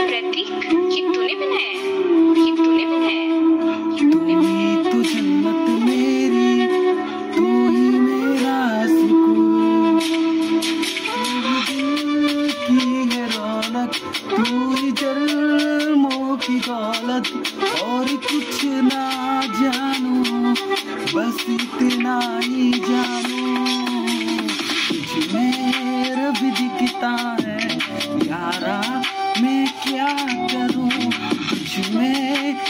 प्रतीक, ये तूने बनाया है? ये तूने बनाया है? ये तूने बनाया है? तू जन्नत मेरी, तू ही मेरा सुकून, दिल की है रौनक, तू ही जन्मों की दौलत, और कुछ ना जानू, बस इतना ही जानू, तुझ में रब दिखता है यारा, मैं क्या करूं, तुझ में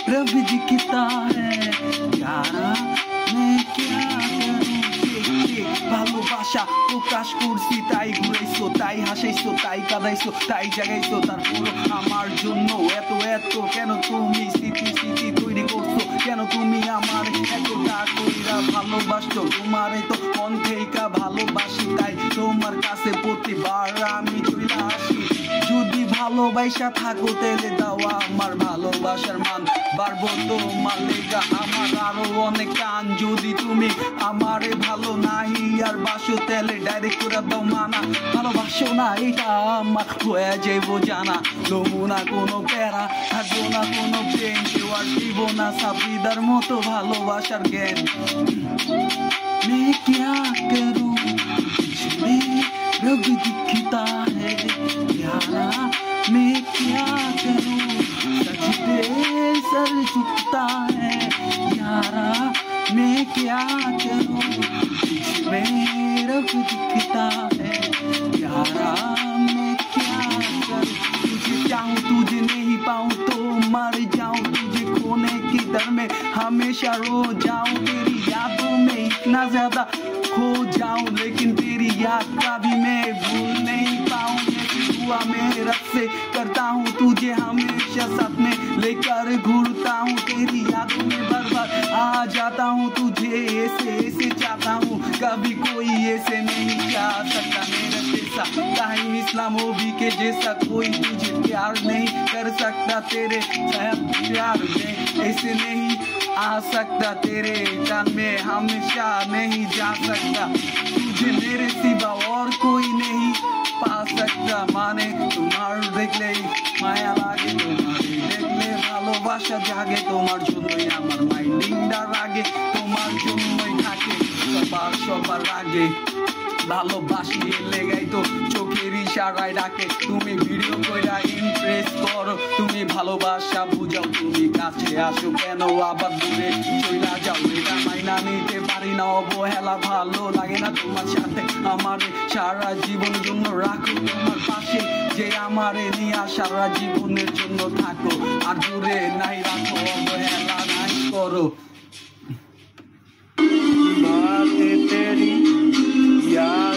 रब दिखता है यारा, मैं क्या करूं। ভালোবাসা প্রকাশ করছি, তাই ঘুরাইছো, তাই হাসাইছো, তাই কাঁদাইছো, তাই জাগাইছো, তারপর আমার জন্য এত এত কেন তুমি স্মৃতি স্মৃতি তৈরি করছো, কেন তুমি আমার এতটা কইরা ভালোবাসছো, তোমার তো মন থেকে ভালোবাসি, তাই তোমার কাছে প্রতিবার আমি চলে আসি। যদি ভালোবাসা থাকো তেলে দাওয়া আমার ভালোবাসার মান বাড়বো, তোমার লেগা আমার আরো অনেক কান। যদি তুমি আমারে ভালো নাহি আর বাসো তেলে ডাইরেক্ট করে দাও মানা, ভালোবাসো না এটা আমার হয়ে যাইবো জানা, লমু না কোনো প্যারা, থাকবো না কোনো প্রেম, কেউ আর দিব না সাবিদার মতো ভালোবাসার জ্ঞান। मैं क्या करूं, तुझमें रब दिखता है यारा, मैं क्या करूं, सजदे सर झुकता है यारा, मैं क्या करूं, तुझमें रब दिखता है यारा, मैं क्या करूं। तुझे चाहूं तुझे नहीं पाऊं तो मर जाऊं, तुझे खोने की दर में हमेशा रो जाऊं, तेरी यादों में इतना ज्यादा खो जाऊं, लेकिन तेरी याद का भी मैं भूल नहीं पाऊं। मैं दुआ में रब से करता हूँ तुझे हमेशा साथ में लेकर घूरता हूँ, तेरी यादों में बार बार आ जाता हूँ, तुझे ऐसे ऐसे चाहता हूँ, कभी कोई ऐसे नहीं चाह सकता मेरा जैसा, ताहिम इस्लाम भी के जैसा कोई तुझे प्यार नहीं कर सकता, तेरे प्यार में ऐसे नहीं आ सकता, तेरे कान में हमेशा नहीं जा सकता, तुझे मेरे सिवा और कोई नहीं पा सकता। माने तुम्हार देखले माया लागे, तुम्हारे देखले ভালোবাসা জাগে, তোমার জন্যই আমার মাইন্ডিংটা রাগে, তোমার জন্যই থাকে সবার সবার আগে, ভালোবাসি লেগাই তো চোখের ইশারায় ডাকে, তুমি ভিডিও কইরা ইমপ্রেস করো, তুমি ভালোবাসা বুঝাও, তুমি কাছে আসো কেন আবার দূরে চইলা যাও, এটা মাইনা নিতে পারি না অবহেলা, ভালো লাগে না তোমার সাথে আমারে সারা জীবন জন্য রাখো তোমার পাশে, যে আমারে নিয়ে সারা জীবনের জন্য থাকো, আর দূরে নাই রাখো অবহেলা নাই করো। बातें तेरी याद